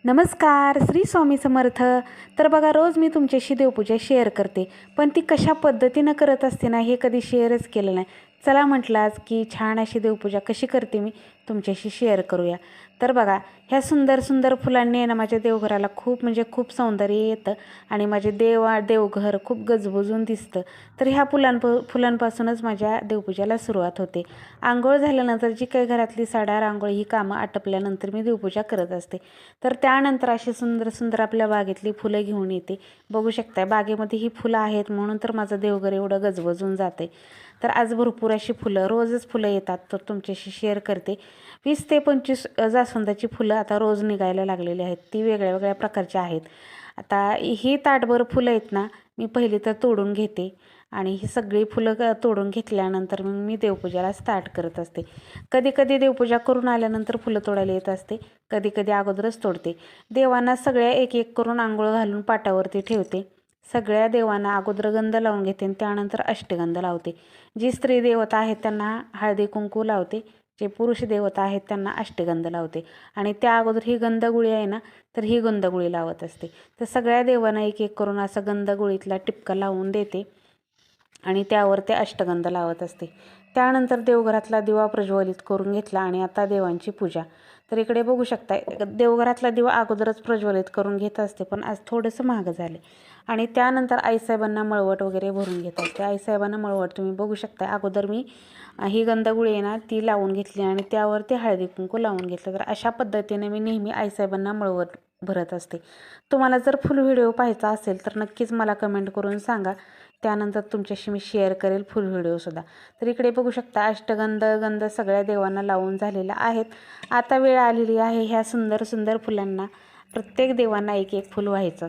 नमस्कार, श्री स्वामी समर्थ. तर बघा, रोज मी तुमच्याशी देवपूजा शेअर करते, पण ती कशा पद्धतीनं करत असते ना, हे कधी शेअरच केलं नाही. चला म्हटलं आज की छान अशी देवपूजा कशी करते मी तुमच्याशी शेअर करूया. तर बघा, ह्या सुंदर सुंदर फुलांनी आहे ना माझ्या देवघराला खूप म्हणजे खूप सौंदर्य येतं आणि माझे देवघर खूप गजबजून दिसतं. तर ह्या फुलांपासूनच माझ्या देवपूजाला सुरुवात होते. आंघोळ झाल्यानंतर जी काही घरातली साडा रांगोळी ही कामं आटपल्यानंतर मी देवपूजा करत असते. तर त्यानंतर अशी सुंदर सुंदर आपल्या बागेतली फुलं घेऊन येते. बघू शकताय बागेमध्ये ही फुलं आहेत म्हणून तर माझं देवघर एवढं गजबजून जाते. तर आज भरपूर अशी फुलं, रोजच फुलं येतात, तर तुमच्याशी शेअर करते. 20 ते 25 जास्वंदाची फुलं आता रोज निघायला लागलेली आहेत. ती वेगळ्या वेगळ्या प्रकारची आहेत. आता ही ताटभर फुलं आहेत ना, मी पहिली तर तोडून घेते आणि ही सगळी फुलं तोडून घेतल्यानंतर मग मी देवपूजाला स्टार्ट करत असते. कधी कधी देवपूजा करून आल्यानंतर फुलं तोडायला येत असते, कधी कधी अगोदरच तोडते. देवांना सगळ्या एक एक करून आंघोळ घालून पाटावरती ठेवते. सगळ्या देवांना अगोदर गंध लावून घेते आणि त्यानंतर अष्टगंध लावते. जी स्त्री देवता आहेत त्यांना हळदी कुंकू लावते, जे पुरुष देवता आहेत त्यांना अष्टगंध लावते आणि त्या अगोदर ही गंधगुळी आहे ना, तर ही गंधगुळी लावत असते. तर सगळ्या देवांना एक एक करून असं गंधगुळीतला टिपका लावून देते आणि त्यावर ते अष्टगंध लावत असते. त्यानंतर देवघरातला दिवा प्रज्वलित करून घेतला आणि आता देवांची पूजा. तर इकडे बघू शकताय, देवघरातला दिवा अगोदरच प्रज्वलित करून घेत असते, पण आज थोडंसं महाग झाले. आणि त्यानंतर आईसाहेबांना मळवट वगैरे भरून घेत असते. आईसाहेबांना मळवट तुम्ही बघू शकता, अगोदर मी ही गंधगुळी आहे ना ती लावून घेतली आणि त्यावर ते हळदी कुंकू लावून घेतलं. तर अशा पद्धतीने मी नेहमी आईसाहेबांना मळवट भरत असते. तुम्हाला जर फुल व्हिडिओ पाहायचा असेल तर नक्कीच मला कमेंट करून सांगा, त्यानंतर तुमच्याशी मी शेअर करेल फुल व्हिडिओसुद्धा. तर इकडे बघू शकता गंध सगळ्या देवांना लावून झालेला आहेत. आता वेळ आलेली आहे ह्या सुंदर सुंदर फुलांना प्रत्येक देवांना एक एक फुल व्हायचं.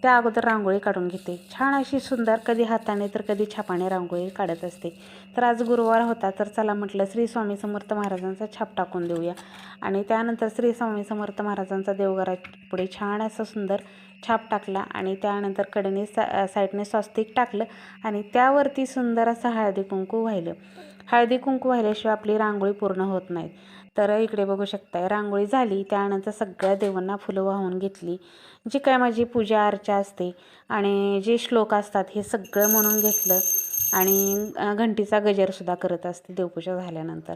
त्या अगोदर रांगोळी काढून घेते, छान अशी सुंदर, कधी हाताने तर कधी छापाने रांगोळी काढत असते. तर आज गुरुवार होता, तर चला म्हटलं श्री स्वामी समर्थ महाराजांचा छाप टाकून देऊया. आणि त्यानंतर श्री स्वामी समर्थ महाराजांचा देवघरापुढे छान असं सुंदर छाप टाकला आणि त्यानंतर कडेने साईडने स्वस्तिक टाकलं आणि त्यावरती सुंदर असं हळदी कुंकू वाहिलं. हळदी कुंकू वाहिल्याशिवाय आपली रांगोळी पूर्ण होत नाही. तर इकडे बघू शकताय रांगोळी झाली. त्यानंतर सगळ्या देवांना फुलं वाहून घेतली. जी काय माझी पूजा अर्चा असते आणि जे श्लोक असतात हे सगळं म्हणून घेतलं आणि घंटीचा गजरसुद्धा करत असते देवपूजा झाल्यानंतर.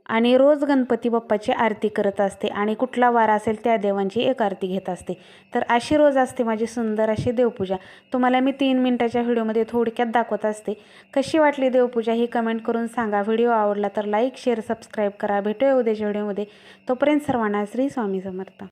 आणि रोज गणपती बाप्पाची आरती करत असते आणि कुठला वार असेल त्या देवांची एक आरती घेत असते. तर अशी रोज असते माझी सुंदर अशी देवपूजा. तुम्हाला मी 3 मिनिटाच्या व्हिडिओमध्ये थोडक्यात दाखवत असते. कशी वाटली देवपूजा ही कमेंट करून सांगा. व्हिडिओ आवडला तर लाईक शेअर सबस्क्राईब करा. भेटूया उद्याच्या व्हिडिओमध्ये. तोपर्यंत सर्वांना श्री स्वामी समर्थ.